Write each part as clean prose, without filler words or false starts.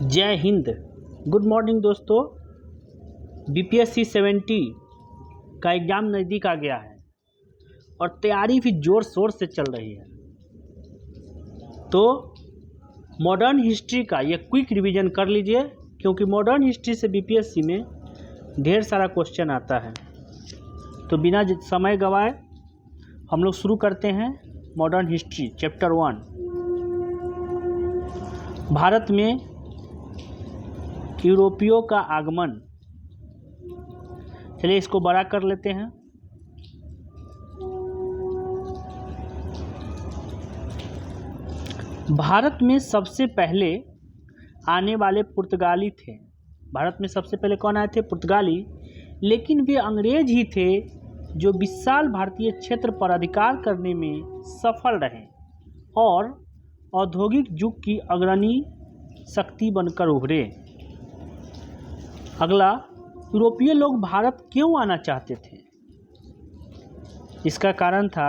जय Hind. Good morning दोस्तों। BPSC 70 का एग्ज़ाम नज़दीक आ गया है और तैयारी भी ज़ोर शोर से चल रही है। तो मॉडर्न हिस्ट्री का ये क्विक रिवीजन कर लीजिए, क्योंकि मॉडर्न हिस्ट्री से बीपीएससी में ढेर सारा क्वेश्चन आता है। तो बिना समय गवाए हम लोग शुरू करते हैं मॉडर्न हिस्ट्री चैप्टर 1। भारत में यूरोपियों का आगमन। चलिए इसको बड़ा कर लेते हैं। भारत में सबसे पहले आने वाले पुर्तगाली थे। भारत में सबसे पहले कौन आए थे? पुर्तगाली। लेकिन वे अंग्रेज ही थे जो विशाल भारतीय क्षेत्र पर अधिकार करने में सफल रहे और औद्योगिक युग की अग्रणी शक्ति बनकर उभरे। अगला, यूरोपीय लोग भारत क्यों आना चाहते थे? इसका कारण था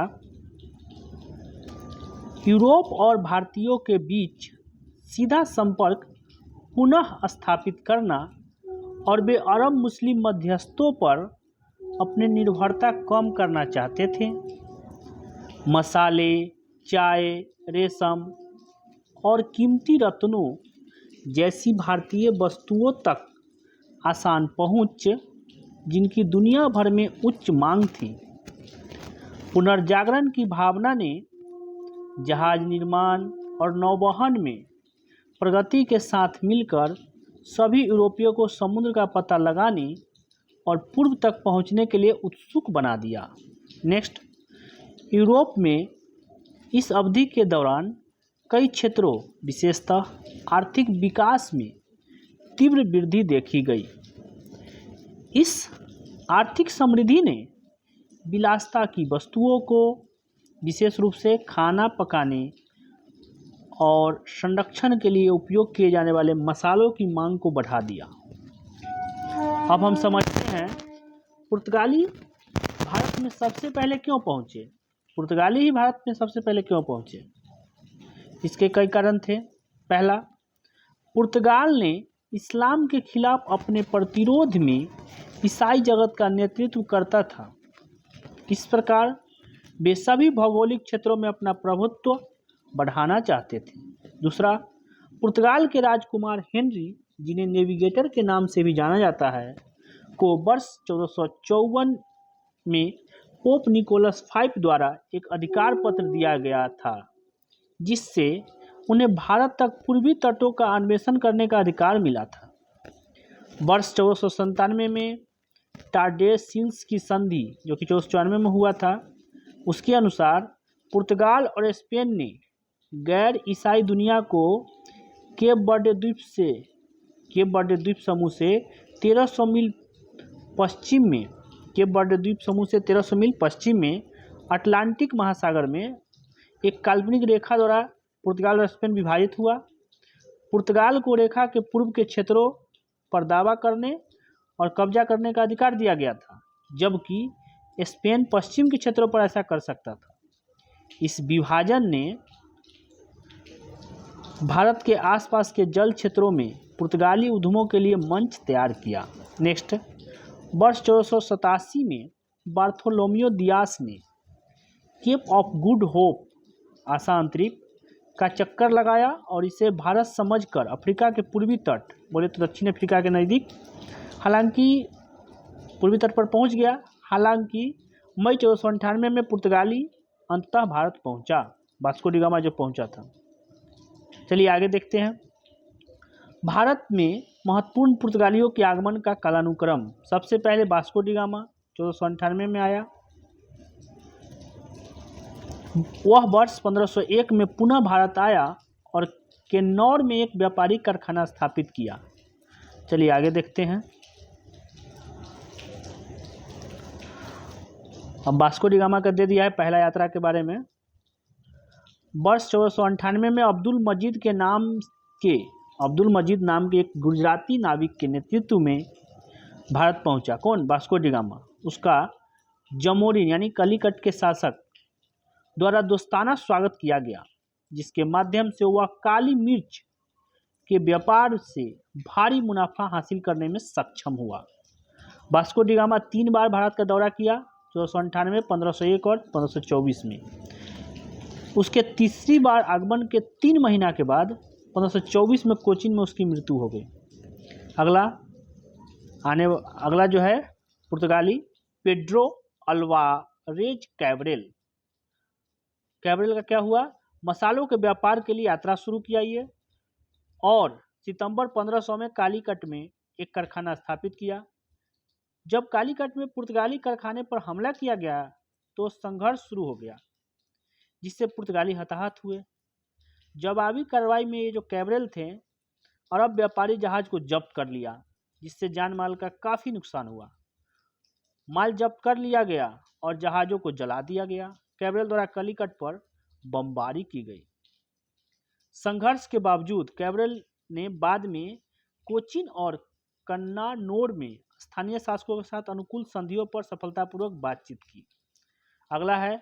यूरोप और भारतीयों के बीच सीधा संपर्क पुनः स्थापित करना और वे अरब मुस्लिम मध्यस्थों पर अपनी निर्भरता कम करना चाहते थे। मसाले, चाय, रेशम और कीमती रत्नों जैसी भारतीय वस्तुओं तक आसान पहुंच, जिनकी दुनिया भर में उच्च मांग थी। पुनर्जागरण की भावना ने जहाज निर्माण और नौवहन में प्रगति के साथ मिलकर सभी यूरोपियों को समुद्र का पता लगाने और पूर्व तक पहुंचने के लिए उत्सुक बना दिया। नेक्स्ट, यूरोप में इस अवधि के दौरान कई क्षेत्रों, विशेषतः आर्थिक विकास में तीव्र वृद्धि देखी गई। इस आर्थिक समृद्धि ने विलासिता की वस्तुओं को, विशेष रूप से खाना पकाने और संरक्षण के लिए उपयोग किए जाने वाले मसालों की मांग को बढ़ा दिया। अब हम समझते हैं पुर्तगाली भारत में सबसे पहले क्यों पहुंचे। पुर्तगाली ही भारत में सबसे पहले क्यों पहुंचे? इसके कई कारण थे। पहला, पुर्तगाल ने इस्लाम के खिलाफ अपने प्रतिरोध में ईसाई जगत का नेतृत्व करता था। इस प्रकार वे सभी भौगोलिक क्षेत्रों में अपना प्रभुत्व बढ़ाना चाहते थे। दूसरा, पुर्तगाल के राजकुमार हेनरी, जिन्हें नेविगेटर के नाम से भी जाना जाता है, को वर्ष 1454 में पोप निकोलस V द्वारा एक अधिकार पत्र दिया गया था, जिससे उन्हें भारत तक पूर्वी तटों का अन्वेषण करने का अधिकार मिला था। वर्ष 1497 में टार्डेसिल्स की संधि, जो कि 1494 में हुआ था, उसके अनुसार पुर्तगाल और स्पेन ने गैर ईसाई दुनिया को केप बर्डे द्वीप समूह से 1300 मील पश्चिम में अटलांटिक महासागर में एक काल्पनिक रेखा द्वारा पुर्तगाल और स्पेन विभाजित हुआ। पुर्तगाल को रेखा के पूर्व के क्षेत्रों पर दावा करने और कब्जा करने का अधिकार दिया गया था, जबकि स्पेन पश्चिम के क्षेत्रों पर ऐसा कर सकता था। इस विभाजन ने भारत के आसपास के जल क्षेत्रों में पुर्तगाली उद्यमों के लिए मंच तैयार किया। नेक्स्ट, वर्ष 1487 में बार्थोलोमियो दियास ने केप ऑफ गुड होप आशा अंतरिक्ष का चक्कर लगाया और इसे भारत समझकर अफ्रीका के पूर्वी तट, बोले तो दक्षिण अफ्रीका के नज़दीक, हालांकि पूर्वी तट पर पहुंच गया। हालांकि मई 1498 में पुर्तगाली अंततः भारत पहुंचा, वास्को डी गामा जो पहुंचा था। चलिए आगे देखते हैं। भारत में महत्वपूर्ण पुर्तगालियों के आगमन का कालानुक्रम। सबसे पहले वास्को डी गामा 1498 में आया। वह वर्ष 1501 में पुनः भारत आया और किन्नौर में एक व्यापारिक कारखाना स्थापित किया। चलिए आगे देखते हैं। अब वास्को डी गामा का दे दिया है पहला यात्रा के बारे में। वर्ष 1498 में अब्दुल मजीद नाम के एक गुजराती नाविक के नेतृत्व में भारत पहुंचा। कौन? Vasco D gamma. उसका जमोरिन यानी कलिकट के शासक द्वारा दोस्ताना स्वागत किया गया, जिसके माध्यम से वह काली मिर्च के व्यापार से भारी मुनाफा हासिल करने में सक्षम हुआ। वास्को डी गामा 3 बार भारत का दौरा किया, 1498, 1501 और 1524 में। उसके तीसरी बार आगमन के 3 महीना के बाद 1524 में कोचीन में उसकी मृत्यु हो गई। अगला जो है पुर्तगाली पेड्रो अल्वारेज कैब्रेल। कैब्रेल का क्या हुआ? मसालों के व्यापार के लिए यात्रा शुरू किया ये, और सितंबर 1500 में कालीकट में एक कारखाना स्थापित किया। जब कालीकट में पुर्तगाली कारखाने पर हमला किया गया तो संघर्ष शुरू हो गया, जिससे पुर्तगाली हताहत हुए। जवाबी कार्रवाई में ये जो कैब्रेल थे, अरब व्यापारी जहाज को जब्त कर लिया, जिससे जान माल का काफ़ी नुकसान हुआ। माल जब्त कर लिया गया और जहाज़ों को जला दिया गया। कैब्रेल द्वारा कालीकट पर बमबारी की गई। संघर्ष के बावजूद कैब्रेल ने बाद में कोचीन और कन्नानोर में स्थानीय शासकों के साथ अनुकूल संधियों पर सफलतापूर्वक बातचीत की। अगला है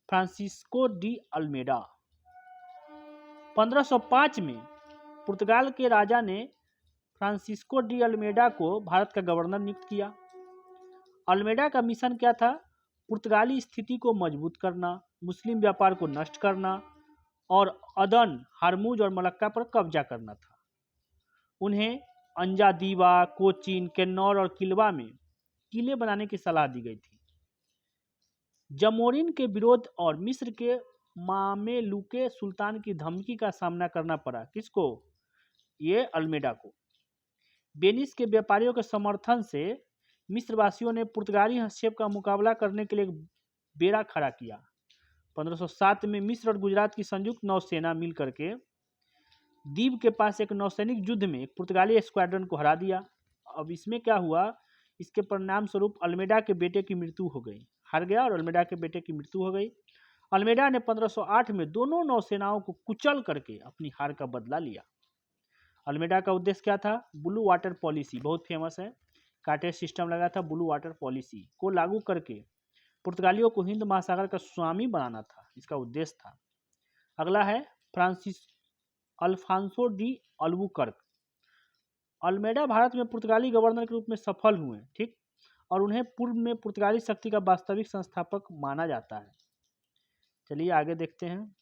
फ्रांसिस्को डी अल्मेडा। 1505 में पुर्तगाल के राजा ने फ्रांसिस्को डी अल्मेडा को भारत का गवर्नर नियुक्त किया। अल्मेडा का मिशन क्या था? पुर्तगाली स्थिति को मजबूत करना, मुस्लिम व्यापार को नष्ट करना और अदन, हरमुज और मलक्का पर कब्जा करना था। उन्हें अंजादीवा, कोचीन, किन्नौर और किलवा में किले बनाने की सलाह दी गई थी। जमोरिन के विरोध और मिस्र के मामेलुके सुल्तान की धमकी का सामना करना पड़ा। किसको? ये अल्मेडा को। वेनिस के व्यापारियों के समर्थन से मिस्रवासियों ने पुर्तगाली हस्तक्षेप का मुकाबला करने के लिए एक बेड़ा खड़ा किया। 1507 में मिस्र और गुजरात की संयुक्त नौसेना मिल करके द्वीप के पास एक नौसैनिक युद्ध में एक पुर्तगाली स्क्वाड्रन को हरा दिया। अब इसमें क्या हुआ? इसके परिणाम स्वरूप अल्मेडा के बेटे की मृत्यु हो गई। हार गया और अल्मेडा के बेटे की मृत्यु हो गई। अल्मेडा ने 1508 में दोनों नौसेनाओं को कुचल करके अपनी हार का बदला लिया। अल्मेडा का उद्देश्य क्या था? ब्लू वाटर पॉलिसी, बहुत फेमस है। कार्टेज सिस्टम लगा था, ब्लू वाटर पॉलिसी को लागू करके पुर्तगालियों को हिंद महासागर का स्वामी बनाना था, इसका उद्देश्य था। अगला है Alfonso de Albuquerque. Almeida Bharat में पुर्तगाली गवर्नर के रूप में सफल हुए, ठीक, और उन्हें पूर्व में पुर्तगाली शक्ति का वास्तविक संस्थापक माना जाता है। चलिए आगे देखते हैं।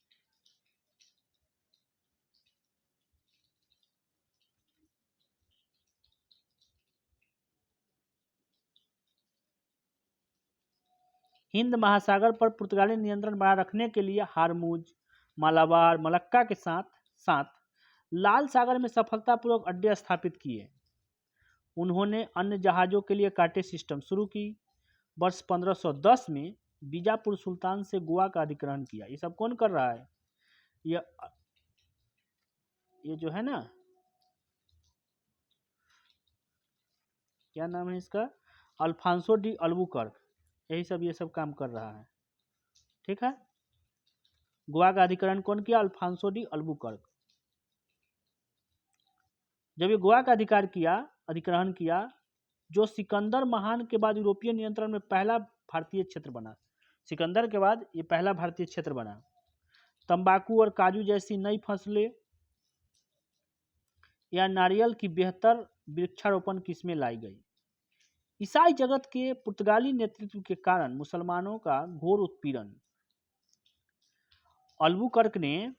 हिंद महासागर पर पुर्तगाली नियंत्रण बनाए रखने के लिए हारमुज, मालाबार, मलक्का के साथ साथ लाल सागर में सफलतापूर्वक अड्डे स्थापित किए। उन्होंने अन्य जहाज़ों के लिए कार्टेज सिस्टम शुरू की। वर्ष 1510 में बीजापुर सुल्तान से गोवा का अधिग्रहण किया। ये सब कौन कर रहा है? ये जो है ना, क्या नाम है इसका? अल्फांसो डी अल्बुकर्क, ये सब काम कर रहा है, ठीक है। गोवा का अधिग्रहण कौन किया? Alfonso de Albuquerque. जब ये गोवा का अधिग्रहण किया, जो सिकंदर महान के बाद यूरोपीय नियंत्रण में पहला भारतीय क्षेत्र बना। सिकंदर के बाद ये पहला भारतीय क्षेत्र बना। तंबाकू और काजू जैसी नई फसलें या नारियल की बेहतर वृक्षारोपण किस्में लाई गई। ईसाई जगत के पुर्तगाली नेतृत्व के कारण मुसलमानों का घोर उत्पीड़न। अल्बुकर्क ने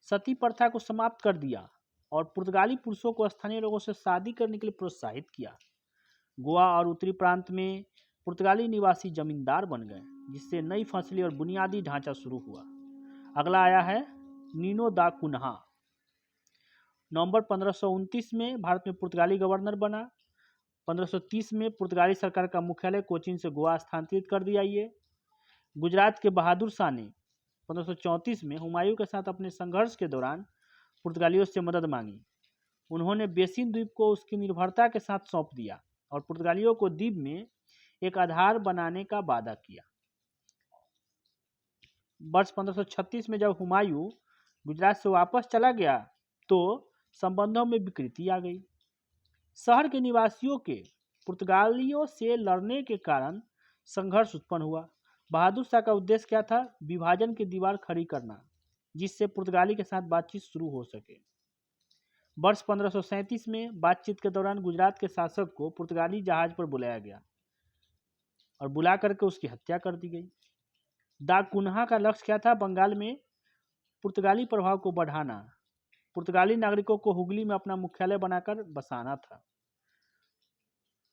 सती प्रथा को समाप्त कर दिया और पुर्तगाली पुरुषों को स्थानीय लोगों से शादी करने के लिए प्रोत्साहित किया। गोवा और उत्तरी प्रांत में पुर्तगाली निवासी जमींदार बन गए, जिससे नई फसलें और बुनियादी ढांचा शुरू हुआ। अगला आया है नीनो दा कुन्हा। नवंबर 1529 में भारत में पुर्तगाली गवर्नर बना। 1530 में पुर्तगाली सरकार का मुख्यालय कोचीन से गोवा स्थानांतरित कर दिया। ये गुजरात के बहादुर शाह ने 1534 में हुमायूं के साथ अपने संघर्ष के दौरान पुर्तगालियों से मदद मांगी। उन्होंने बेसिन द्वीप को उसकी निर्भरता के साथ सौंप दिया और पुर्तगालियों को द्वीप में एक आधार बनाने का वादा किया। वर्ष 1536 में जब हुमायूं गुजरात से वापस चला गया तो संबंधों में विकृति आ गई। शहर के निवासियों के पुर्तगालियों से लड़ने के कारण संघर्ष उत्पन्न हुआ। बहादुर शाह का उद्देश्य क्या था? विभाजन की दीवार खड़ी करना, जिससे पुर्तगाली के साथ बातचीत शुरू हो सके। वर्ष 1537 में बातचीत के दौरान गुजरात के शासक को पुर्तगाली जहाज पर बुलाया गया और बुला करके उसकी हत्या कर दी गई। दा कुन्हा का लक्ष्य क्या था? बंगाल में पुर्तगाली प्रभाव को बढ़ाना, पुर्तगाली नागरिकों को हुगली में अपना मुख्यालय बनाकर बसाना था।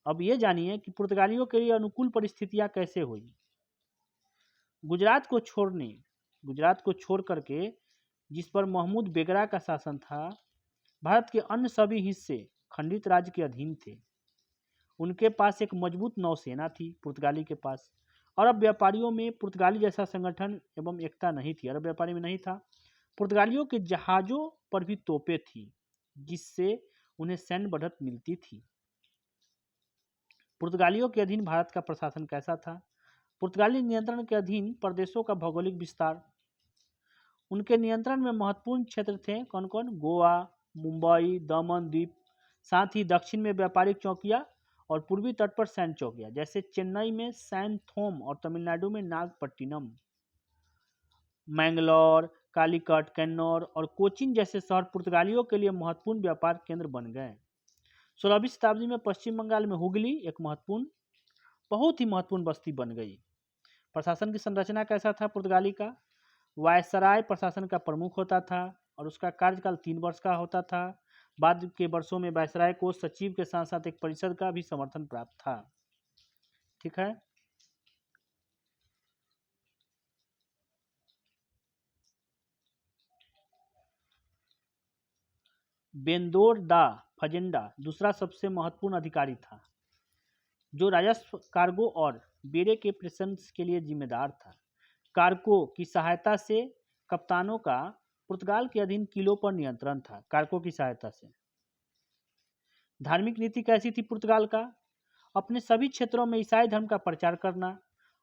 अब ये जानिए कि पुर्तगालियों के लिए अनुकूल परिस्थितियां कैसे हुई। गुजरात को छोड़ करके जिस पर महमूद बेगरा का शासन था, भारत के अन्य सभी हिस्से खंडित राज्य के अधीन थे। उनके पास एक मजबूत नौसेना थी पुर्तगाली के पास। अरब व्यापारियों में पुर्तगाली जैसा संगठन एवं एकता नहीं थी, अरब व्यापारी में नहीं था। पुर्तगालियों के जहाज़ों पर भी तोपें थी, जिससे उन्हें सैन्य बढ़त मिलती थी। पुर्तगालियों के अधीन भारत का प्रशासन कैसा था? पुर्तगाली नियंत्रण के अधीन प्रदेशों का भौगोलिक विस्तार। उनके नियंत्रण में महत्वपूर्ण क्षेत्र थे कौन कौन? गोवा, मुंबई, दमन द्वीप, साथ ही दक्षिण में व्यापारिक चौकियां और पूर्वी तट पर सैन्य चौकियां, जैसे चेन्नई में सैनथोम और तमिलनाडु में नागपट्टिनम। मैंगलोर, कालीकट, कन्नौर और कोचीन जैसे शहर पुर्तगालियों के लिए महत्वपूर्ण व्यापार केंद्र बन गए। 16वीं शताब्दी में पश्चिम बंगाल में हुगली एक बहुत ही महत्वपूर्ण बस्ती बन गई। प्रशासन की संरचना कैसा था पुर्तगाली का? वायसराय प्रशासन का प्रमुख होता था और उसका कार्यकाल 3 वर्ष का होता था। बाद के वर्षों में वायसराय को सचिव के साथ साथ एक परिषद का भी समर्थन प्राप्त था। ठीक है। बेंदोर दा फजेंडा दूसरा सबसे महत्वपूर्ण अधिकारी था, जो राजस्व, कार्गो और बेड़े के प्रेषण के लिए जिम्मेदार था। कार्गो की सहायता से कप्तानों का पुर्तगाल के अधीन किलों पर नियंत्रण था। कार्गो की सहायता से। धार्मिक नीति कैसी थी पुर्तगाल का? अपने सभी क्षेत्रों में ईसाई धर्म का प्रचार करना,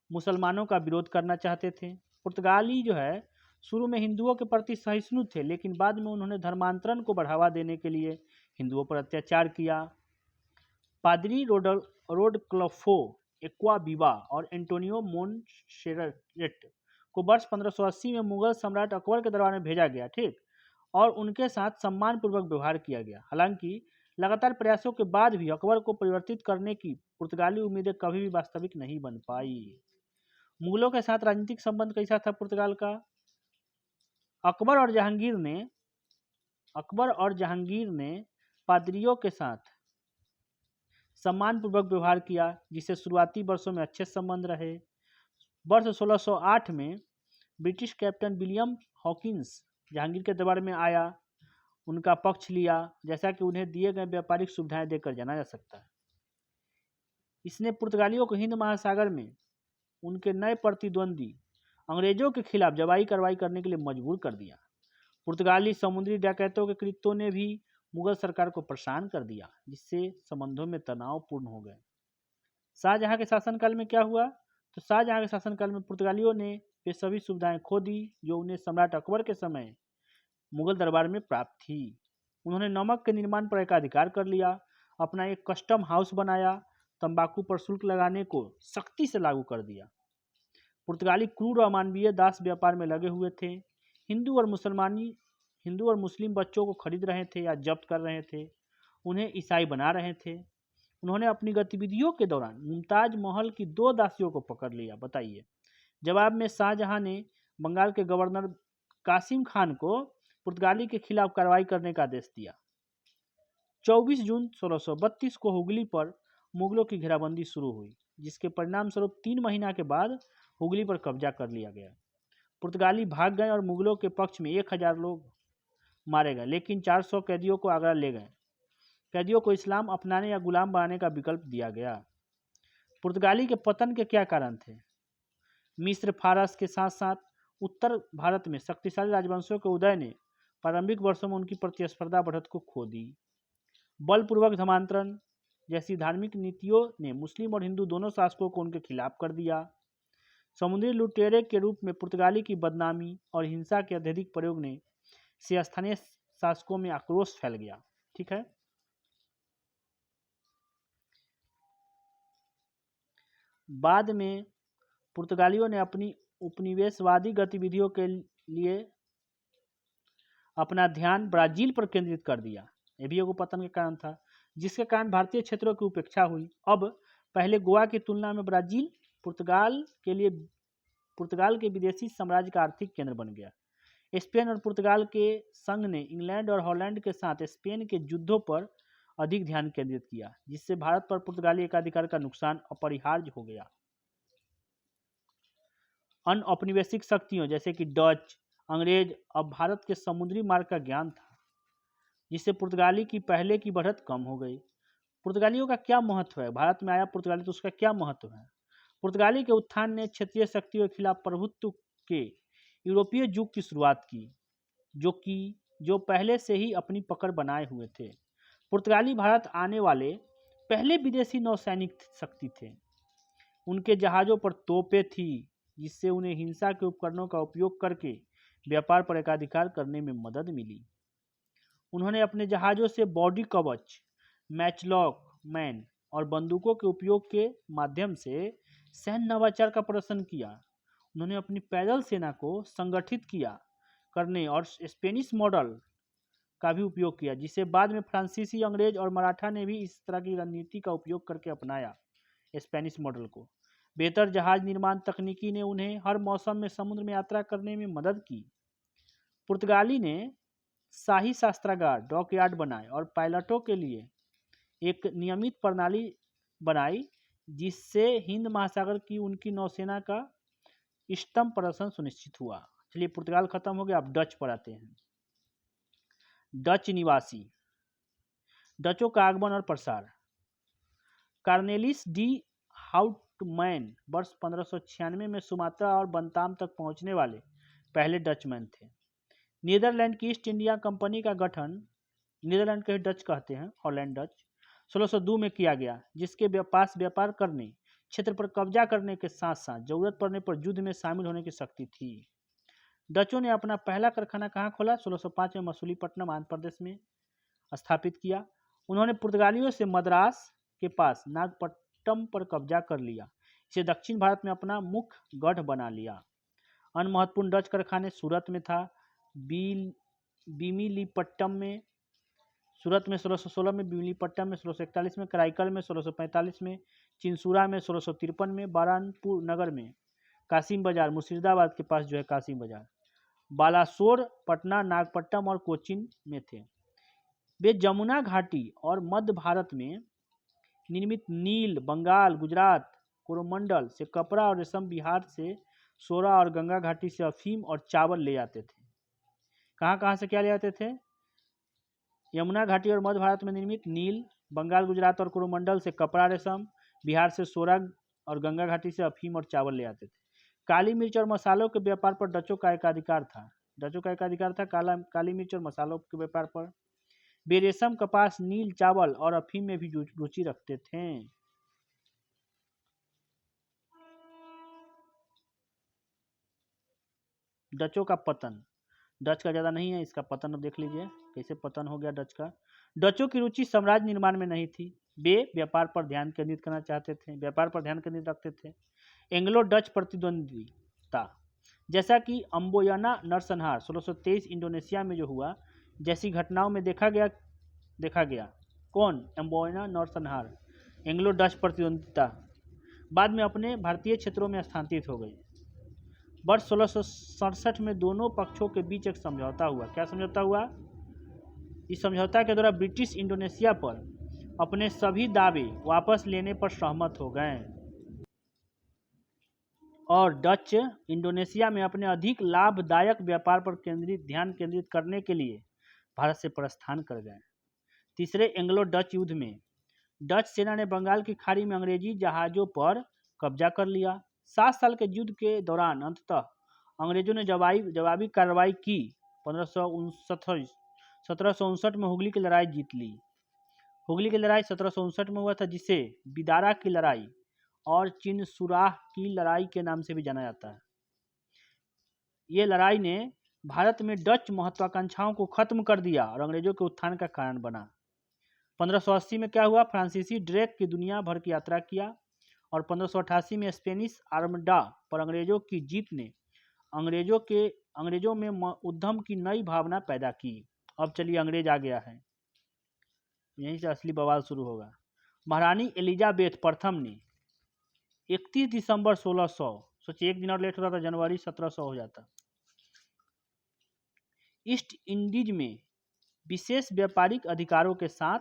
मुसलमानों का विरोध करना चाहते थे। पुर्तगाली जो है शुरू में हिंदुओं के प्रति सहिष्णु थे, लेकिन बाद में उन्होंने धर्मांतरण को बढ़ावा देने के लिए हिंदुओं पर अत्याचार किया। पादरी रोडक्लफो एक्वाविवा और एंटोनियो मोनसेरेट को वर्ष 1580 में मुगल सम्राट अकबर के दरबार में भेजा गया, ठीक, और उनके साथ सम्मानपूर्वक व्यवहार किया गया। हालांकि लगातार प्रयासों के बाद भी अकबर को परिवर्तित करने की पुर्तगाली उम्मीदें कभी भी वास्तविक नहीं बन पाई। मुगलों के साथ राजनीतिक संबंध कैसा था पुर्तगाल का? अकबर और जहांगीर ने पादरियों के साथ सम्मानपूर्वक व्यवहार किया, जिससे शुरुआती वर्षों में अच्छे संबंध रहे। वर्ष 1608 में British captain William Hawkins Jahangir के दरबार में आया, उनका पक्ष लिया, जैसा कि उन्हें दिए गए व्यापारिक सुविधाएं देकर जाना जा सकता है। इसने पुर्तगालियों को हिंद महासागर में उनके नए प्रतिद्वंदी अंग्रेजों के खिलाफ जवाई कार्रवाई करने के लिए मजबूर कर दिया। पुर्तगाली समुद्री डकैतों के कृत्यों ने भी मुगल सरकार को परेशान कर दिया, जिससे संबंधों में तनाव पूर्ण हो गए। शाहजहां के शासनकाल में क्या हुआ? तो शाहजहां के शासनकाल में पुर्तगालियों ने वे सभी सुविधाएं खो दी जो उन्हें सम्राट अकबर के समय मुगल दरबार में प्राप्त थी। उन्होंने नमक के निर्माण पर एकाधिकार कर लिया, अपना एक कस्टम हाउस बनाया, तंबाकू पर शुल्क लगाने को सख्ती से लागू कर दिया। पुर्तगाली क्रूर और अमानवीय दास व्यापार में लगे हुए थे। हिंदू और मुस्लिम बच्चों को खरीद रहे थे या जब्त कर रहे थे, उन्हें ईसाई बना रहे थे। उन्होंने अपनी गतिविधियों के दौरान मुमताज महल की 2 दासियों को पकड़ लिया। बताइए। जवाब में शाहजहां ने बंगाल के गवर्नर कासिम खान को पुर्तगाली के खिलाफ कार्रवाई करने का आदेश दिया। 24 जून 1632 को हुगली पर मुगलों की घेराबंदी शुरू हुई, जिसके परिणाम स्वरूप 3 महीना के बाद हुगली पर कब्जा कर लिया गया। पुर्तगाली भाग गए और मुगलों के पक्ष में 1000 लोग मारे गए, लेकिन 400 कैदियों को आगरा ले गए। कैदियों को इस्लाम अपनाने या गुलाम बनाने का विकल्प दिया गया। पुर्तगाली के पतन के क्या कारण थे? मिस्र, फारस के साथ साथ उत्तर भारत में शक्तिशाली राजवंशों के उदय ने प्रारंभिक वर्षों में उनकी प्रतिस्पर्धा बढ़त को खो दी। बलपूर्वक धर्मांतरण जैसी धार्मिक नीतियों ने मुस्लिम और हिंदू दोनों शासकों को उनके खिलाफ कर दिया। समुद्री लुटेरे के रूप में पुर्तगाली की बदनामी और हिंसा के अत्यधिक प्रयोग ने से स्थानीय शासकों में आक्रोश फैल गया। ठीक है। बाद में पुर्तगालियों ने अपनी उपनिवेशवादी गतिविधियों के लिए अपना ध्यान ब्राजील पर केंद्रित कर दिया। ये भी एगो पतन के कारण था, जिसके कारण भारतीय क्षेत्रों की उपेक्षा हुई। अब पहले गोवा की तुलना में ब्राजील पुर्तगाल के विदेशी साम्राज्य का आर्थिक केंद्र बन गया। स्पेन और पुर्तगाल के संघ ने इंग्लैंड और हॉलैंड के साथ स्पेन के युद्धों पर अधिक ध्यान केंद्रित किया, जिससे भारत पर पुर्तगाली एकाधिकार का नुकसान अपरिहार्य हो गया। अन्य औपनिवेशिक शक्तियों जैसे कि डच, अंग्रेज अब भारत के समुद्री मार्ग का ज्ञान था, जिससे पुर्तगाली की पहले की बढ़त कम हो गई। पुर्तगालियों का क्या महत्व है? भारत में आया पुर्तगाली तो उसका क्या महत्व है? पुर्तगाली के उत्थान ने क्षेत्रीय शक्तियों के खिलाफ प्रभुत्व के यूरोपीय युग की शुरुआत की, जो पहले से ही अपनी पकड़ बनाए हुए थे। पुर्तगाली भारत आने वाले पहले विदेशी नौसैनिक शक्ति थे। उनके जहाज़ों पर तोपें थी, जिससे उन्हें हिंसा के उपकरणों का उपयोग करके व्यापार पर एकाधिकार करने में मदद मिली। उन्होंने अपने जहाज़ों से बॉडी कवच, मैचलॉक मैन और बंदूकों के उपयोग के माध्यम से सैन्य नवाचार का प्रदर्शन किया। उन्होंने अपनी पैदल सेना को संगठित करने और स्पेनिश मॉडल का भी उपयोग किया, जिसे बाद में फ्रांसीसी, अंग्रेज और मराठा ने भी इस तरह की रणनीति का उपयोग करके अपनाया। स्पेनिश मॉडल को बेहतर जहाज निर्माण तकनीकी ने उन्हें हर मौसम में समुद्र में यात्रा करने में मदद की। पुर्तगाली ने शाही शस्त्रागार, डॉकयार्ड बनाए और पायलटों के लिए एक नियमित प्रणाली बनाई, जिससे हिंद महासागर की उनकी नौसेना का इष्टतम प्रदर्शन सुनिश्चित हुआ। चलिए, पुर्तगाल खत्म हो गया, अब डच पर आते हैं। डच निवासी, डचों का आगमन और प्रसार। कार्नेलिस डी हाउटमैन वर्ष 1596 में सुमात्रा और बंताम तक पहुंचने वाले पहले डचमैन थे। नीदरलैंड की ईस्ट इंडिया कंपनी का गठन, नीदरलैंड के डच कहते हैं, हॉलैंड डच, 1602 में किया गया, जिसके पास व्यापार करने, क्षेत्र पर कब्जा करने के साथ साथ जरूरत पड़ने पर युद्ध में शामिल होने की शक्ति थी। डचों ने अपना पहला कारखाना कहाँ खोला? 1605 में मसूलीपट्टनम, आंध्र प्रदेश में स्थापित किया। उन्होंने पुर्तगालियों से मद्रास के पास नागपट्टनम पर कब्जा कर लिया, इसे दक्षिण भारत में अपना मुख्य गढ़ बना लिया। अन्य महत्वपूर्ण डच कारखाने सूरत में था, बीमिलीपट्टम में, सूरत में 1616 में, बीमिलीपट्टम में 1641 में, कराईकल में 1645 में, चिंसूरा में 1653 में, बारानपुर नगर में, कासिम बाजार, मुर्शिदाबाद के पास जो है कासिम बाजार, बालासोर, पटना, नागपट्टनम और कोचीन में थे। वे जमुना घाटी और मध्य भारत में निर्मित नील, बंगाल, गुजरात, कोरोमंडल से कपड़ा और रेशम, बिहार से सोरा और गंगा घाटी से अफीम और चावल ले जाते थे। कहाँ से क्या ले आते थे? यमुना घाटी और मध्य भारत में निर्मित नील, बंगाल, गुजरात और कोरोमंडल से कपड़ा, रेशम, बिहार से सोरा और गंगा घाटी से अफीम और चावल ले आते थे। काली मिर्च और मसालों के व्यापार पर डचों का एकाधिकार था। काली मिर्च और मसालों के व्यापार पर वे रेशम, कपास, नील, चावल और अफीम में भी रुचि रखते थे। डचों का पतन, डच का ज़्यादा नहीं है, इसका पतन देख लीजिए कैसे पतन हो गया डच का। डचों की रुचि साम्राज्य निर्माण में नहीं थी, वे व्यापार पर ध्यान केंद्रित करना चाहते थे, व्यापार पर ध्यान केंद्रित रखते थे। एंग्लो डच प्रतिद्वंद्विता, जैसा कि अम्बोयाना नरसंहार 1623 इंडोनेशिया में जो हुआ, जैसी घटनाओं में देखा गया। कौन? अम्बोयाना नरसंहार। एंग्लो डच प्रतिद्वंद्विता बाद में अपने भारतीय क्षेत्रों में स्थानांतरित हो गई। वर्ष 1667 में दोनों पक्षों के बीच एक समझौता हुआ। क्या समझौता हुआ? इस समझौता के द्वारा ब्रिटिश इंडोनेशिया पर अपने सभी दावे वापस लेने पर सहमत हो गए और डच इंडोनेशिया में अपने अधिक लाभदायक व्यापार पर ध्यान केंद्रित करने के लिए भारत से प्रस्थान कर गए। तीसरे एंग्लो डच युद्ध में डच सेना ने बंगाल की खाड़ी में अंग्रेजी जहाज़ों पर कब्जा कर लिया। 7 साल के युद्ध के दौरान अंततः अंग्रेजों ने जवाबी कार्रवाई की। 1759 में हुगली की लड़ाई जीत ली। हुगली की लड़ाई 1759 में हुआ था, जिसे बिदारा की लड़ाई और चिनसुराह की लड़ाई के नाम से भी जाना जाता है। ये लड़ाई ने भारत में डच महत्वाकांक्षाओं को खत्म कर दिया और अंग्रेजों के उत्थान का कारण बना। 1580 में क्या हुआ? फ्रांसीसी ड्रेक की दुनिया भर की यात्रा किया और 1588 में स्पेनिश आर्मडा पर अंग्रेजों की जीत ने अंग्रेजों में उद्यम की नई भावना पैदा की। अब चलिए, अंग्रेज आ गया है। यहीं से असली बवाल शुरू होगा। महारानी एलिजाबेथ प्रथम ने 31 दिसंबर 1600, सोचिए 1 दिन और लेट होता तो जनवरी 1700 हो जाता, ईस्ट इंडीज में विशेष व्यापारिक अधिकारों के साथ,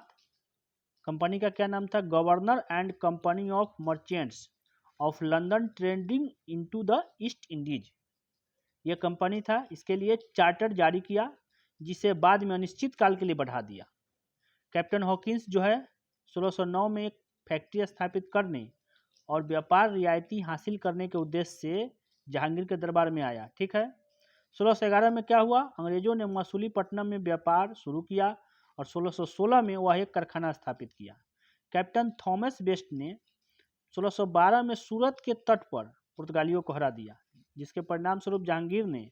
कंपनी का क्या नाम था, governor and company of merchants of London trading into the east Indies, यह कंपनी था। इसके लिए चार्टर जारी किया जिसे बाद में अनिश्चित काल के लिए बढ़ा दिया। कैप्टन हॉकिंस जो है 1609 में एक फैक्ट्री स्थापित करने और व्यापार रियायती हासिल करने के उद्देश्य से जहांगीर के दरबार में आया। ठीक है। 1611 में क्या हुआ, अंग्रेजों ने मसूलीपट्टनम में व्यापार शुरू किया और 1616 में वह एक कारखाना स्थापित किया। कैप्टन थॉमस बेस्ट ने 1612 में सूरत के तट पर पुर्तगालियों को हरा दिया, जिसके परिणाम स्वरूप जहांगीर ने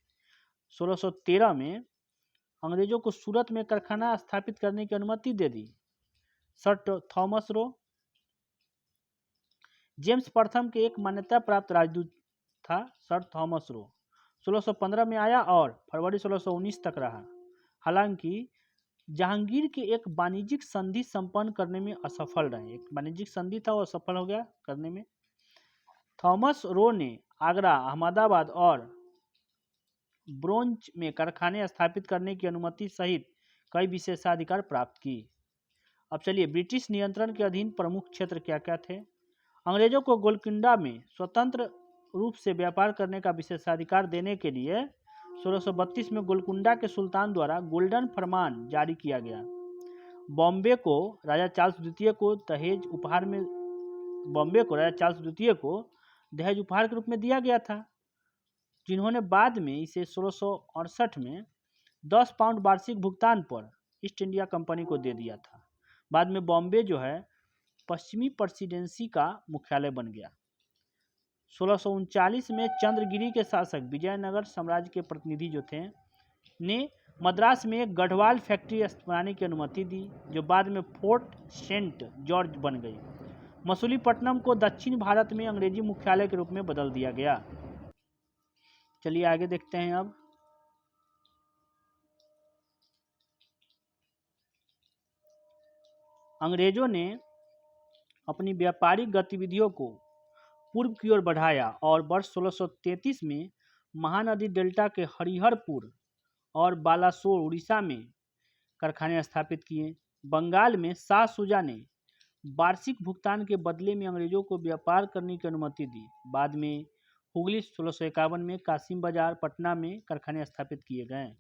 1613 में अंग्रेजों को सूरत में कारखाना स्थापित करने की अनुमति दे दी। सर थॉमस रो जेम्स प्रथम के एक मान्यता प्राप्त राजदूत था। सर थॉमस रो 1615 में आया और फरवरी 1619 तक रहा। हालांकि जहांगीर के एक वाणिज्यिक संधि संपन्न करने में असफल रहे। एक वाणिज्यिक संधि था वो असफल हो गया करने में। थॉमस रो ने आगरा, अहमदाबाद और ब्रोंच में कारखाने स्थापित करने की अनुमति सहित कई विशेषाधिकार प्राप्त की। अब चलिए ब्रिटिश नियंत्रण के अधीन प्रमुख क्षेत्र क्या क्या थे। अंग्रेजों को गोलकुंडा में स्वतंत्र रूप से व्यापार करने का विशेषाधिकार देने के लिए 1632 में गोलकुंडा के सुल्तान द्वारा गोल्डन फरमान जारी किया गया। बॉम्बे को राजा चार्ल्स द्वितीय को दहेज उपहार के रूप में दिया गया था, जिन्होंने बाद में इसे 1668 में 10 पाउंड वार्षिक भुगतान पर ईस्ट इंडिया कंपनी को दे दिया था। बाद में बॉम्बे जो है पश्चिमी प्रेसिडेंसी का मुख्यालय बन गया। 1639 में चंद्रगिरी के शासक विजयनगर साम्राज्य के प्रतिनिधि जो थे ने मद्रास में एक गढ़वाल फैक्ट्री बनाने की अनुमति दी, जो बाद में फोर्ट सेंट जॉर्ज बन गई। मसूलीपट्टनम को दक्षिण भारत में अंग्रेजी मुख्यालय के रूप में बदल दिया गया। चलिए आगे देखते हैं। अब अंग्रेजों ने अपनी व्यापारिक गतिविधियों को पूर्व की ओर बढ़ाया और वर्ष 1633 में महानदी डेल्टा के हरिहरपुर और बालासोर उड़ीसा में कारखाने स्थापित किए। बंगाल में शाह सुजा ने वार्षिक भुगतान के बदले में अंग्रेजों को व्यापार करने की अनुमति दी। बाद में हुगली 1651 में, कासिम बाजार पटना में कारखाने स्थापित किए गए।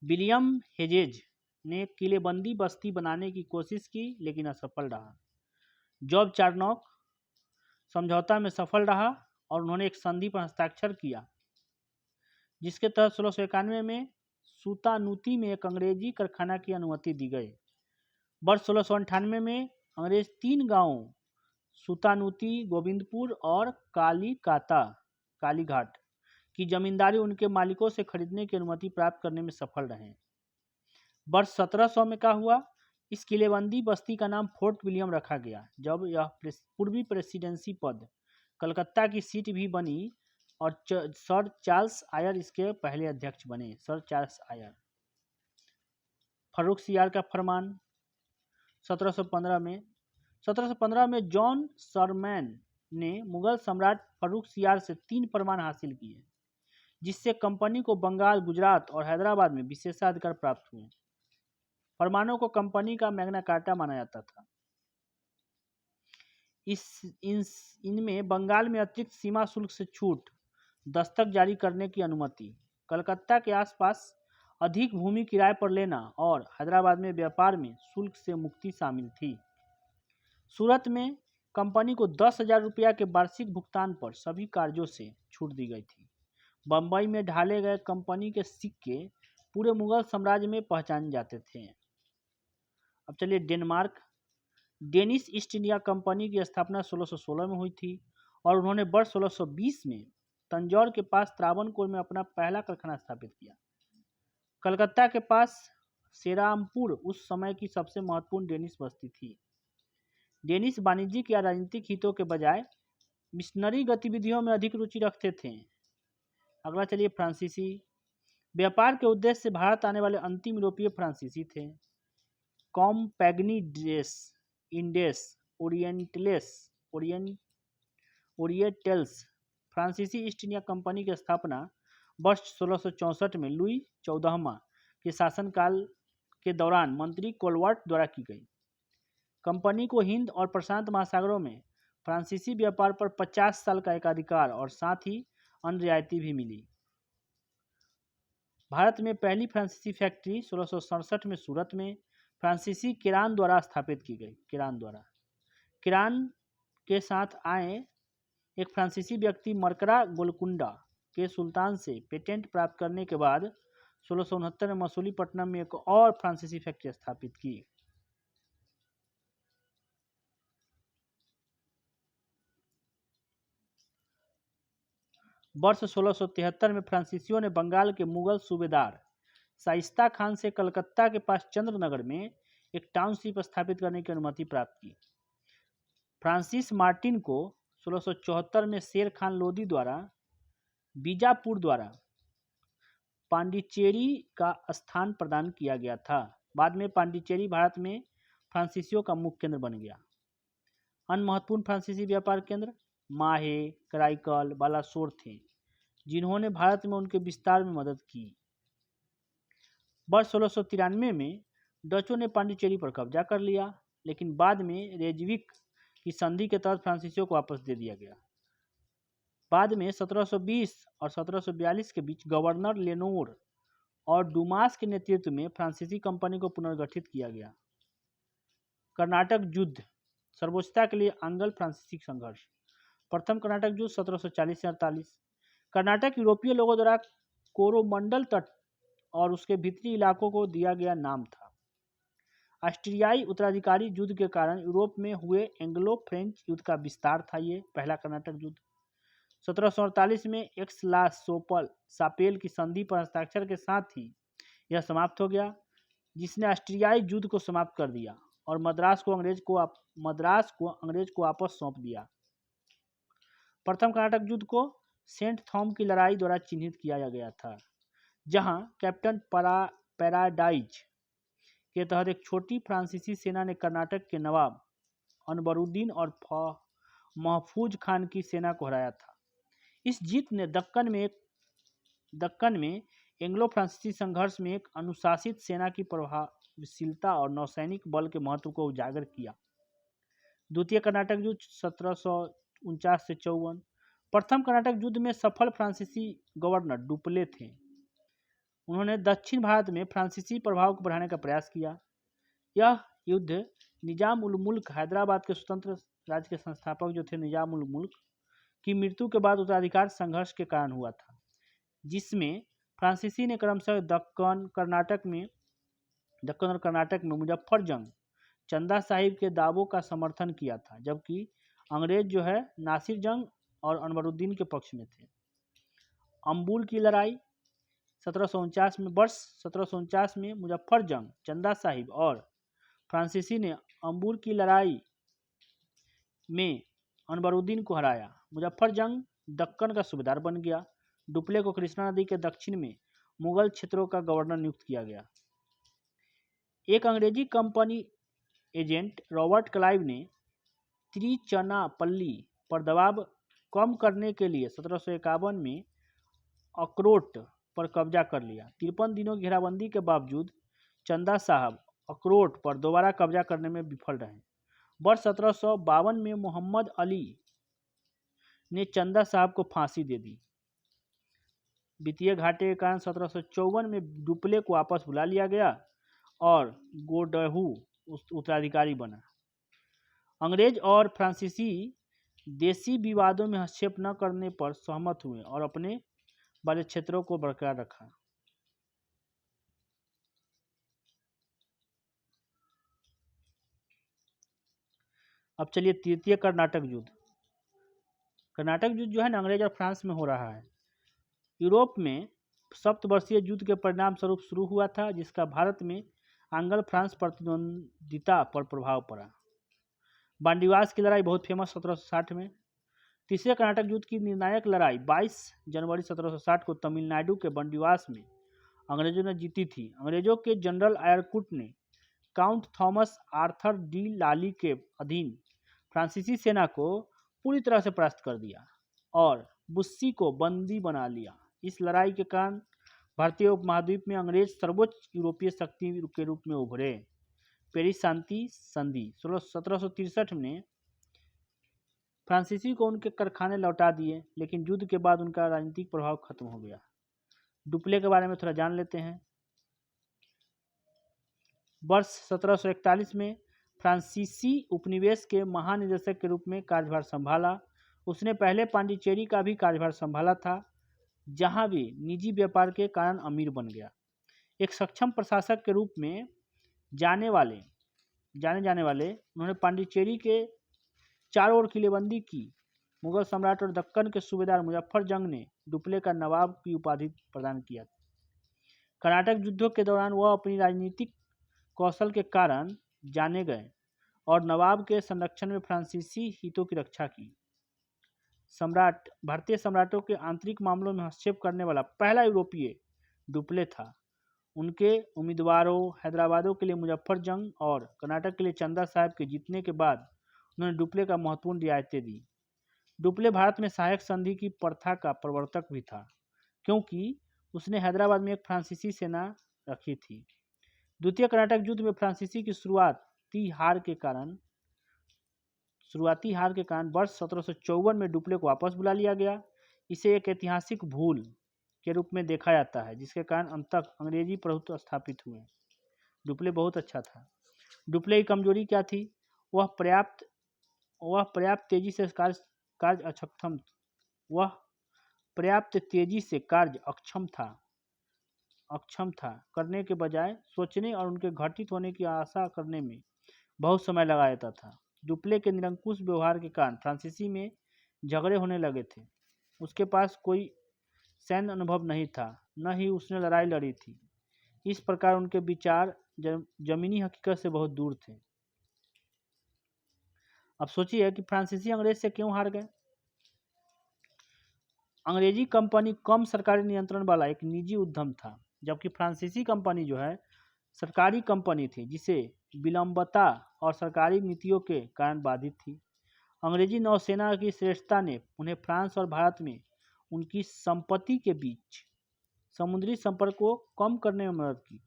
विलियम हेजेज ने किलेबंदी बस्ती बनाने की कोशिश की लेकिन असफल रहा। जॉब चार्नोक समझौता में सफल रहा और उन्होंने एक संधि पर हस्ताक्षर किया, जिसके तहत 1691 में सूतानूती में एक अंग्रेजी कारखाना की अनुमति दी गई। वर्ष 1698 में अंग्रेज 3 गांवों सूतानूती, गोविंदपुर और कालीघाट की जमींदारी उनके मालिकों से खरीदने की अनुमति प्राप्त करने में सफल रहे। वर्ष 1700 में क्या हुआ, इस किलेबंदी बस्ती का नाम फोर्ट विलियम रखा गया, जब यह पूर्वी प्रेसिडेंसी पद कलकत्ता की सीट भी बनी और सर चार्ल्स आयर इसके पहले अध्यक्ष बने। Sir Charles Eyre. फर्रुख सियार का फरमान 1715 में जॉन सरमैन ने मुगल सम्राट फर्रुख सियार से 3 फरमान हासिल किए, जिससे कंपनी को बंगाल, गुजरात और हैदराबाद में विशेषाधिकार प्राप्त हुए। फरमानों को कंपनी का मैग्ना कार्टा माना जाता था। इनमें बंगाल में अतिरिक्त सीमा शुल्क से छूट, दस्तक जारी करने की अनुमति, कलकत्ता के आसपास अधिक भूमि किराए पर लेना और हैदराबाद में व्यापार में शुल्क से मुक्ति शामिल थी। सूरत में कंपनी को 10,000 रुपया के वार्षिक भुगतान पर सभी कार्यों से छूट दी गई थी। बम्बई में ढाले गए कंपनी के सिक्के पूरे मुगल साम्राज्य में पहचाने जाते थे। अब चलिए Denmark. Danish east India company की स्थापना 1616 में हुई थी और उन्होंने वर्ष 1620 में तंजौर के पास त्रावणकोर में अपना पहला कारखाना स्थापित किया। कलकत्ता के पास सेरामपुर उस समय की सबसे महत्वपूर्ण डेनिश बस्ती थी। डेनिश वाणिज्यिक या राजनीतिक हितों के बजाय मिशनरी गतिविधियों में अधिक रुचि रखते थे। अगला चलिए फ्रांसीसी। व्यापार के उद्देश्य से भारत आने वाले अंतिम यूरोपीय फ्रांसीसी थे। कॉम्पैग्निडेस इंडेस ओरिएंटल्स फ्रांसीसी ईस्ट इंडिया कंपनी की स्थापना वर्ष 1664 में लुई 14वां के शासनकाल के दौरान मंत्री कोलवर्ट द्वारा की गई। कंपनी को हिंद और प्रशांत महासागरों में फ्रांसीसी व्यापार पर 50 साल का एकाधिकार और साथ ही अन्य रियायतें भी मिली। भारत में पहली फ्रांसीसी फैक्ट्री 1667 में सूरत में फ्रांसीसी किरान द्वारा स्थापित की गई। किरान के साथ आए एक फ्रांसीसी व्यक्ति मरकरा गोलकुंडा के सुल्तान से पेटेंट प्राप्त करने के बाद 1669 में मसूलीपट्टनम में एक और फ्रांसीसी फैक्ट्री स्थापित की। वर्ष 1673 में फ्रांसीसियों ने बंगाल के मुगल सूबेदार शाइस्ता खान से कलकत्ता के पास चंद्रनगर में एक टाउनशिप स्थापित करने की अनुमति प्राप्त की। फ्रांसिस मार्टिन को 1674 में शेर खान लोदी द्वारा बीजापुर द्वारा पांडिचेरी का स्थान प्रदान किया गया था। बाद में पांडिचेरी भारत में फ्रांसीसियों का मुख्य केंद्र बन गया। अन्य महत्वपूर्ण फ्रांसीसी व्यापार केंद्र माहे, कराईकल, बालासोर थे, जिन्होंने भारत में उनके विस्तार में मदद की। वर्ष 1693 में डचों ने पांडिचेरी पर कब्जा कर लिया, लेकिन बाद में रेजविक की संधि के तहत फ्रांसीसियों को वापस दे दिया गया। बाद में 1720 और 1742 के बीच गवर्नर लेनोर और डुमास के नेतृत्व में फ्रांसीसी कंपनी को पुनर्गठित किया गया। कर्नाटक युद्ध सर्वोच्चता के लिए आंग्ल फ्रांसीसी संघर्ष। प्रथम कर्नाटक युद्ध 1740 से 48। कर्नाटक यूरोपीय लोगों द्वारा कोरोमंडल तट और उसके भीतरी इलाकों को दिया गया नाम था। ऑस्ट्रियाई उत्तराधिकारी युद्ध के कारण यूरोप में हुए एंग्लो फ्रेंच युद्ध का विस्तार था। ये पहला कर्नाटक युद्ध 1748 में एक्स-ला सापेल की संधि पर हस्ताक्षर के साथ ही यह समाप्त हो गया, जिसने ऑस्ट्रियाई युद्ध को समाप्त कर दिया और मद्रास को अंग्रेज को वापस सौंप दिया। प्रथम कर्नाटक युद्ध को सेंट थॉम की लड़ाई द्वारा चिन्हित किया गया था, जहां कैप्टन पैराडाइज के तहत एक छोटी फ्रांसीसी सेना ने कर्नाटक के नवाब अनबरुद्दीन और महफूज खान की सेना को हराया था। इस जीत ने दक्कन में एंग्लो फ्रांसीसी संघर्ष में एक अनुशासित सेना की प्रभावशीलता और नौसैनिक बल के महत्व को उजागर किया। द्वितीय कर्नाटक युद्ध 1749 से 54। प्रथम कर्नाटक युद्ध में सफल फ्रांसीसी गवर्नर डुप्ले थे। उन्होंने दक्षिण भारत में फ्रांसीसी प्रभाव को बढ़ाने का प्रयास किया। यह युद्ध निजाम उल मुल्क हैदराबाद के स्वतंत्र राज्य के संस्थापक जो थे निजाम उल मुल्क की मृत्यु के बाद उत्तराधिकार संघर्ष के कारण हुआ था, जिसमें फ्रांसीसी ने क्रमशः दक्कन और कर्नाटक में मुजफ्फरजंग चंदा साहिब के दावों का समर्थन किया था, जबकि अंग्रेज जो है नासिर जंग और अनवरुद्दीन के पक्ष में थे। अम्बुल की लड़ाई 1749 में मुजफ्फरजंग चंदा साहिब और फ्रांसीसी ने अम्बुल की लड़ाई में अनवरुद्दीन को हराया। मुजफ्फरजंग दक्कन का सूबेदार बन गया। डुप्ले को कृष्णा नदी के दक्षिण में मुगल क्षेत्रों का गवर्नर नियुक्त किया गया। एक अंग्रेजी कंपनी एजेंट रॉबर्ट क्लाइव ने तिरुचिरापल्ली पर दबाव कम करने के लिए 1751 में अखरोट पर कब्जा कर लिया। 53 दिनों की घेराबंदी के बावजूद चंदा साहब अखरोट पर दोबारा कब्जा करने में विफल रहे। वर्ष 1752 में मोहम्मद अली ने चंदा साहब को फांसी दे दी। वित्तीय घाटे के कारण 1754 में डुप्ले को वापस बुला लिया गया और गोडहू उत्तराधिकारी बना। अंग्रेज और फ्रांसीसी देशी विवादों में हस्तक्षेप न करने पर सहमत हुए और अपने वाले क्षेत्रों को बरकरार रखा। अब चलिए तृतीय कर्नाटक युद्ध। कर्नाटक युद्ध जो है ना अंग्रेज और फ्रांस में हो रहा है। यूरोप में सप्तवर्षीय युद्ध के परिणाम स्वरूप शुरू हुआ था, जिसका भारत में आंग्ल फ्रांस प्रतिद्वंदिता पर प्रभाव पड़ा। बांडीवास की लड़ाई बहुत फेमस 1760 में। तीसरे कर्नाटक युद्ध की निर्णायक लड़ाई 22 जनवरी 1760 को तमिलनाडु के बंडीवास में अंग्रेजों ने जीती थी। अंग्रेजों के जनरल आयरकुट ने काउंट थॉमस आर्थर डी लाली के अधीन फ्रांसीसी सेना को पूरी तरह से परास्त कर दिया और बुस्सी को बंदी बना लिया। इस लड़ाई के कारण भारतीय उपमहाद्वीप में अंग्रेज सर्वोच्च यूरोपीय शक्ति के रूप में उभरे। पेरिस शांति संधि 1763 में फ्रांसीसी को उनके कारखाने लौटा दिए, लेकिन युद्ध के बाद उनका राजनीतिक प्रभाव खत्म हो गया। डुप्ले के बारे में थोड़ा जान लेते हैं। वर्ष 1741 में फ्रांसीसी उपनिवेश के महानिदेशक के रूप में कार्यभार संभाला। उसने पहले पांडिचेरी का भी कार्यभार संभाला था, जहां भी निजी व्यापार के कारण अमीर बन गया। एक सक्षम प्रशासक के रूप में जाने जाने वाले उन्होंने पांडिचेरी के चारों ओर किलेबंदी की। मुगल सम्राट और दक्कन के सूबेदार मुजफ्फर जंग ने डुप्ले का नवाब की उपाधि प्रदान किया। कर्नाटक युद्धों के दौरान वह अपनी राजनीतिक कौशल के कारण जाने गए और नवाब के संरक्षण में फ्रांसीसी हितों की रक्षा की। भारतीय सम्राटों के आंतरिक मामलों में हस्तक्षेप करने वाला पहला यूरोपीय डुप्ले था। उनके उम्मीदवारों हैदराबादों के लिए मुजफ्फर जंग और कर्नाटक के लिए चंदा साहब के जीतने के बाद उन्होंने डुप्ले का महत्वपूर्ण रियायतें दी। डुप्ले भारत में सहायक संधि की प्रथा का प्रवर्तक भी था, क्योंकि उसने हैदराबाद में एक फ्रांसीसी सेना रखी थी। द्वितीय कर्नाटक युद्ध में फ्रांसीसी की शुरुआती हार के कारण वर्ष 1754 में डुप्ले को वापस बुला लिया गया। इसे एक ऐतिहासिक भूल के रूप में देखा जाता है, जिसके कारण अंततः अंग्रेजी प्रभुत्व स्थापित हुए। डुप्ले बहुत अच्छा था। डुप्ले की कमजोरी क्या थी? वह पर्याप्त तेजी से कार्य अक्षम था करने के बजाय सोचने और उनके घटित होने की आशा करने में बहुत समय लगा देता था। डुप्ले के निरंकुश व्यवहार के कारण फ्रांसीसी में झगड़े होने लगे थे। उसके पास कोई सैन्य अनुभव नहीं था, न ही उसने लड़ाई लड़ी थी। इस प्रकार उनके विचार जमीनी हकीकत से बहुत दूर थे। अब सोचिए कि फ्रांसीसी अंग्रेज से क्यों हार गए। अंग्रेजी कंपनी कम सरकारी नियंत्रण वाला एक निजी उद्यम था, जबकि फ्रांसीसी कंपनी जो है सरकारी कंपनी थी, जिसे विलंबता और सरकारी नीतियों के कारण बाधित थी। अंग्रेजी नौसेना की श्रेष्ठता ने उन्हें फ्रांस और भारत में उनकी संपत्ति के बीच समुद्री संपर्क को कम करने में मदद की।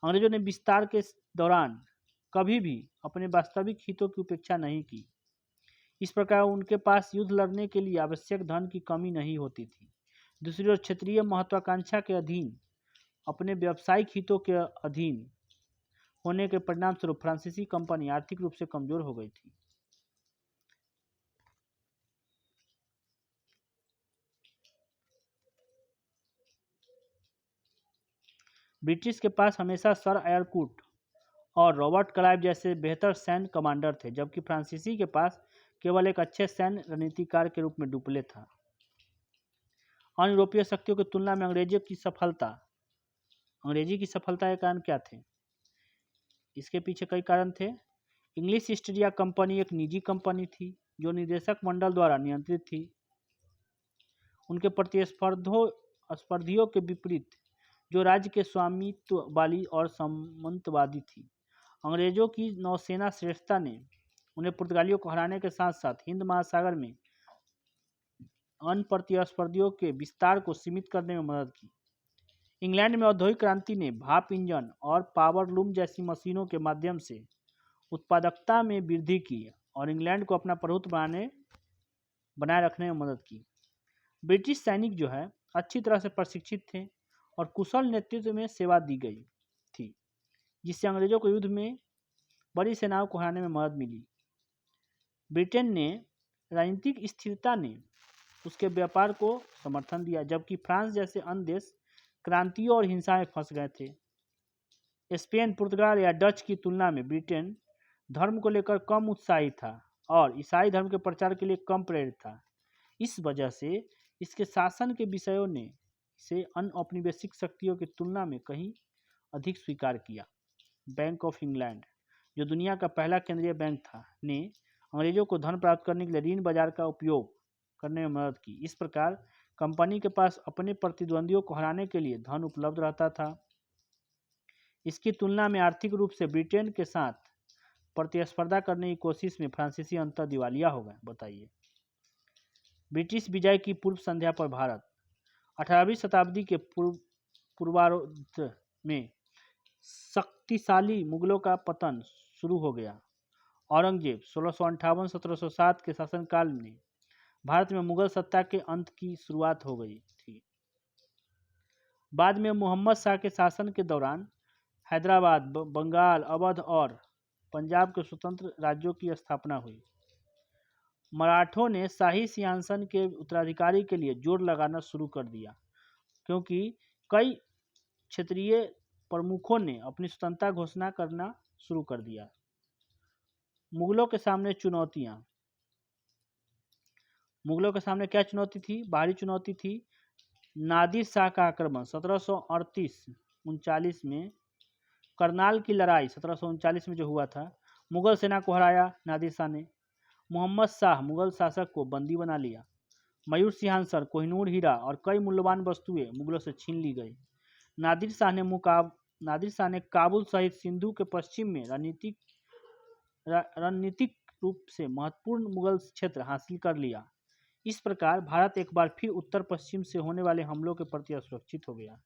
अंग्रेजों ने विस्तार के दौरान कभी भी अपने वास्तविक हितों की उपेक्षा नहीं की। इस प्रकार उनके पास युद्ध लड़ने के लिए आवश्यक धन की कमी नहीं होती थी। दूसरी ओर क्षेत्रीय महत्वाकांक्षा के अधीन अपने व्यावसायिक हितों के अधीन होने के परिणाम स्वरूप फ्रांसीसी कंपनी आर्थिक रूप से कमजोर हो गई थी। ब्रिटिश के पास हमेशा सर एयरकूट और रॉबर्ट क्लाइव जैसे बेहतर सैन्य कमांडर थे, जबकि फ्रांसीसी के पास केवल एक अच्छे सैन्य रणनीतिकार के रूप में डुप्ले था। अन्य यूरोपीय शक्तियों की तुलना में अंग्रेजी की सफलता के कारण क्या थे? इसके पीछे कई कारण थे। इंग्लिश ईस्ट इंडिया कंपनी एक निजी कंपनी थी जो निदेशक मंडल द्वारा नियंत्रित थी। उनके प्रतिस्पर्धियों के विपरीत जो राज्य के स्वामित्व वाली और सामंतवादी थी। अंग्रेजों की नौसेना श्रेष्ठता ने उन्हें पुर्तगालियों को हराने के साथ साथ हिंद महासागर में अन्य प्रतिस्पर्धियों के विस्तार को सीमित करने में मदद की। इंग्लैंड में औद्योगिक क्रांति ने भाप इंजन और पावर लूम जैसी मशीनों के माध्यम से उत्पादकता में वृद्धि की और इंग्लैंड को अपना प्रभुत्व बनाए रखने में मदद की। ब्रिटिश सैनिक जो है अच्छी तरह से प्रशिक्षित थे और कुशल नेतृत्व में सेवा दी गई थी, जिससे अंग्रेजों को युद्ध में बड़ी सेनाओं को हराने में मदद मिली। ब्रिटेन ने राजनीतिक स्थिरता ने उसके व्यापार को समर्थन दिया, जबकि फ्रांस जैसे अन्य देश क्रांतियों और हिंसा में फंस गए थे। स्पेन, पुर्तगाल या डच की तुलना में ब्रिटेन धर्म को लेकर कम उत्साही था और ईसाई धर्म के प्रचार के लिए कम प्रेरित था। इस वजह से इसके शासन के विषयों ने इसे अन्य औपनिवेशिक शक्तियों की तुलना में कहीं अधिक स्वीकार किया। बैंक ऑफ इंग्लैंड, जो दुनिया का पहला केंद्रीय बैंक था, ने अंग्रेजों को धन प्राप्त करने के लिए ऋण बाजार का उपयोग करने में मदद की। इस प्रकार कंपनी के पास अपने प्रतिद्वंदियों को हराने के लिए धन उपलब्ध रहता था। इसकी तुलना में आर्थिक रूप से ब्रिटेन के साथ प्रतिस्पर्धा करने की कोशिश में फ्रांसीसी अंतर दिवालिया हो गए। बताइए। ब्रिटिश विजय की पूर्व संध्या पर भारत। 18वीं शताब्दी के पूर्वार्ध में शक्तिशाली मुगलों का पतन शुरू हो गया। औरंगजेब 1658-1707 के शासनकाल में भारत में मुगल सत्ता के अंत की शुरुआत हो गई थी। बाद में मोहम्मद शाह के शासन के दौरान हैदराबाद, बंगाल, अवध और पंजाब के स्वतंत्र राज्यों की स्थापना हुई। मराठों ने शाही सिंहासन के उत्तराधिकारी के लिए जोर लगाना शुरू कर दिया, क्योंकि कई क्षेत्रीय प्रमुखों ने अपनी स्वतंत्रता घोषणा करना शुरू कर दिया। मुगलों के सामने चुनौतियां। मुगलों के सामने क्या चुनौती थी? बाहरी चुनौती थी नादिर शाह का आक्रमण 1738-39 में, करनाल की लड़ाई 1739 में जो हुआ था, मुगल सेना को हराया नादिर शाह ने। मोहम्मद शाह मुगल शासक को बंदी बना लिया। मयूर सिंहासन, कोहिनूर हीरा और कई मूल्यवान वस्तुएं मुगलों से छीन ली गई। नादिर शाह ने काबुल सहित सिंधु के पश्चिम में रणनीतिक रूप से महत्वपूर्ण मुगल क्षेत्र हासिल कर लिया। इस प्रकार भारत एक बार फिर उत्तर पश्चिम से होने वाले हमलों के प्रति असुरक्षित हो गया।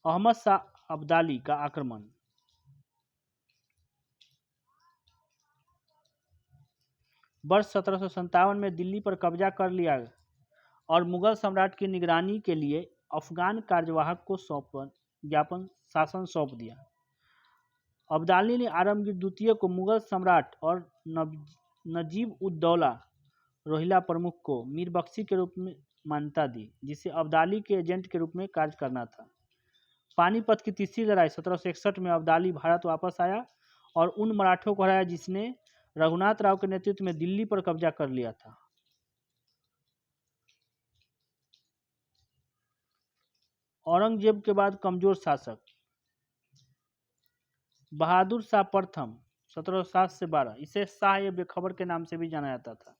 अहमद शाह अब्दाली का आक्रमण। वर्ष 1757 में दिल्ली पर कब्जा कर लिया और मुगल सम्राट की निगरानी के लिए अफगान कार्यवाहक को ज्ञापन शासन सौंप दिया। अब्दाली ने आलमगीर द्वितीय को मुगल सम्राट और नजीब उद दौला रोहिला प्रमुख को मीर बख्शी के रूप में मान्यता दी, जिसे अब्दाली के एजेंट के रूप में कार्य करना था। पानीपत की तीसरी लड़ाई 1761 में अब्दाली भारत वापस आया और उन मराठों को हराया जिसने रघुनाथ राव के नेतृत्व में दिल्ली पर कब्जा कर लिया था। औरंगजेब के बाद कमजोर शासक। बहादुर शाह प्रथम 1707 से 12, इसे शाह ए बेखबर के नाम से भी जाना जाता था।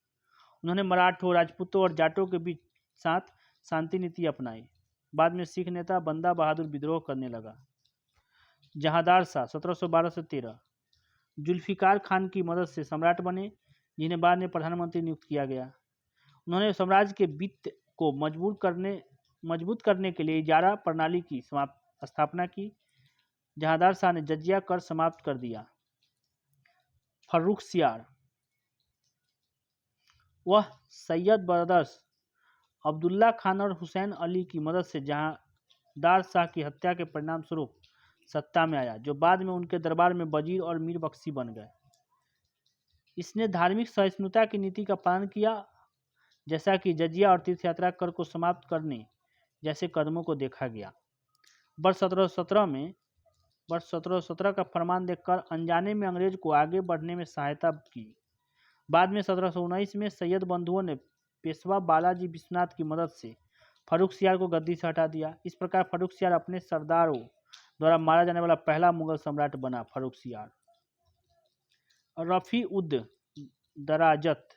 उन्होंने मराठों, राजपूतों और जाटों के बीच साथ शांति नीति अपनाई। बाद में सिख नेता बंदा बहादुर विद्रोह करने लगा। जहांदार शाह 1712 से 13 जुल्फिकार खान की मदद से सम्राट बने, जिन्हें बाद में प्रधानमंत्री नियुक्त किया गया। उन्होंने साम्राज्य के वित्त को मजबूत करने के लिए इजारा प्रणाली की स्थापना की। जहांदार शाह ने जजिया कर समाप्त कर दिया। फर्रुखसियार, वह सैयद ब्रदर्स अब्दुल्ला खान और हुसैन अली की मदद से जहांदार शाह की हत्या के परिणाम स्वरूप सत्ता में आया, जो बाद में उनके दरबार में वजीर और मीर बख्शी बन गए। इसने धार्मिक सहिष्णुता की नीति का पालन किया, जैसा कि जजिया और तीर्थ यात्रा कर को समाप्त करने जैसे कदमों को देखा गया। वर्ष 1717 का फरमान देखकर अनजाने में अंग्रेज को आगे बढ़ने में सहायता की। बाद में 1719 में सैयद बंधुओं ने पेशवा बालाजी विश्वनाथ की मदद से फर्रुखसियार को गद्दी से हटा दिया। इस प्रकार फर्रुखसियार अपने सरदारों द्वारा मारा जाने वाला पहला मुगल सम्राट बना। फर्रुखसियार। रफी उद दराजत,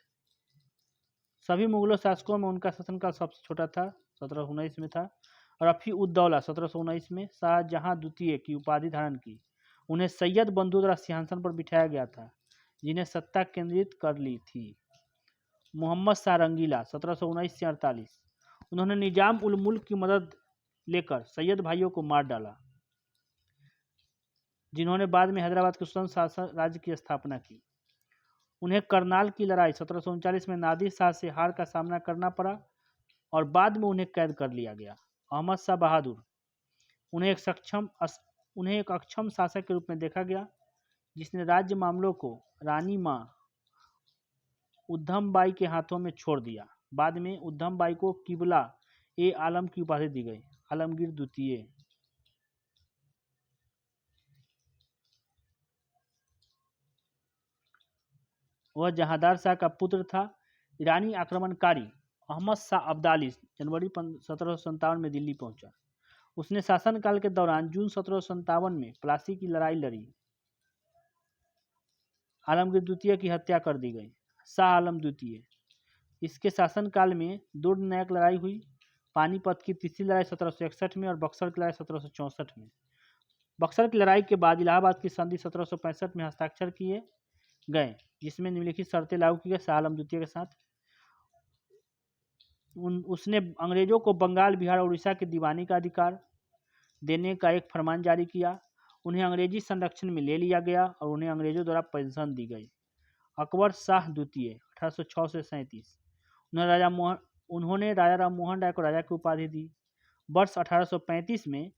सभी मुगलों शासकों में उनका शासनकाल सबसे छोटा था, 1719 में था। रफी उद दौला 1719 में शाहजहां द्वितीय की उपाधि धारण की। उन्हें सैयद बंधु द्वारा सिंहासन पर बिठाया गया था, जिन्हें सत्ता केंद्रित कर ली थी। मोहम्मद शाह रंगीला 1719 से 48, उन्होंने निजाम उल मुल्क की मदद लेकर सैयद भाइयों को मार डाला, जिन्होंने बाद में हैदराबाद के स्वतंत्र शासन राज्य की स्थापना की। उन्हें करनाल की लड़ाई 1739 में नादिर शाह से हार का सामना करना पड़ा और बाद में उन्हें कैद कर लिया गया। अहमद शाह बहादुर, उन्हें एक अक्षम शासक के रूप में देखा गया, जिसने राज्य मामलों को रानी मां उद्धम बाई के हाथों में छोड़ दिया। बाद में उद्धम बाई को किबला ए आलम की उपाधि दी गई। आलमगीर द्वितीय, वह जहांदार शाह का पुत्र था। ईरानी आक्रमणकारी अहमद शाह अब्दाली जनवरी 1757 में दिल्ली पहुंचा। उसने शासनकाल के दौरान जून 1757 में प्लासी की लड़ाई लड़ी। आलमगीर द्वितीय की हत्या कर दी गई। शाह आलम द्वितीय, इसके शासनकाल में दो निर्णायक लड़ाई हुई। पानीपत की तीसरी लड़ाई 1761 में और बक्सर की लड़ाई 1764 में। बक्सर की लड़ाई के बाद इलाहाबाद की संधि 1765 में हस्ताक्षर किए गए, जिसमें निम्नलिखित शर्तें लागू की गई शाह आलम द्वितीय के साथ। उसने अंग्रेजों को बंगाल, बिहार और उड़ीसा की दीवानी का अधिकार देने का एक फरमान जारी किया। उन्हें अंग्रेजी संरक्षण में ले लिया गया और उन्हें अंग्रेजों द्वारा पेंशन दी गई। अकबर शाह द्वितीय 1806 से 37, उन्होंने राजा राम मोहन राय को राजा की उपाधि दी। वर्ष 1835 में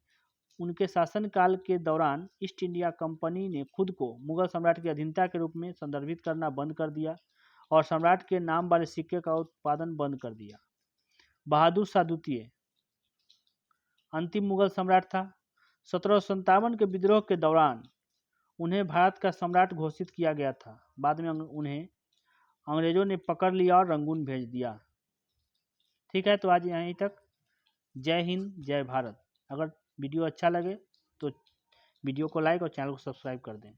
उनके शासनकाल के दौरान ईस्ट इंडिया कंपनी ने खुद को मुगल सम्राट की अधीनता के रूप में संदर्भित करना बंद कर दिया और सम्राट के नाम वाले सिक्के का उत्पादन बंद कर दिया। बहादुर शाह द्वितीय अंतिम मुगल सम्राट था। 1757 के विद्रोह के दौरान उन्हें भारत का सम्राट घोषित किया गया था। बाद में उन्हें अंग्रेजों ने पकड़ लिया और रंगून भेज दिया। ठीक है, तो आज यहीं तक। जय हिंद, जय भारत। अगर वीडियो अच्छा लगे तो वीडियो को लाइक और चैनल को सब्सक्राइब कर दें।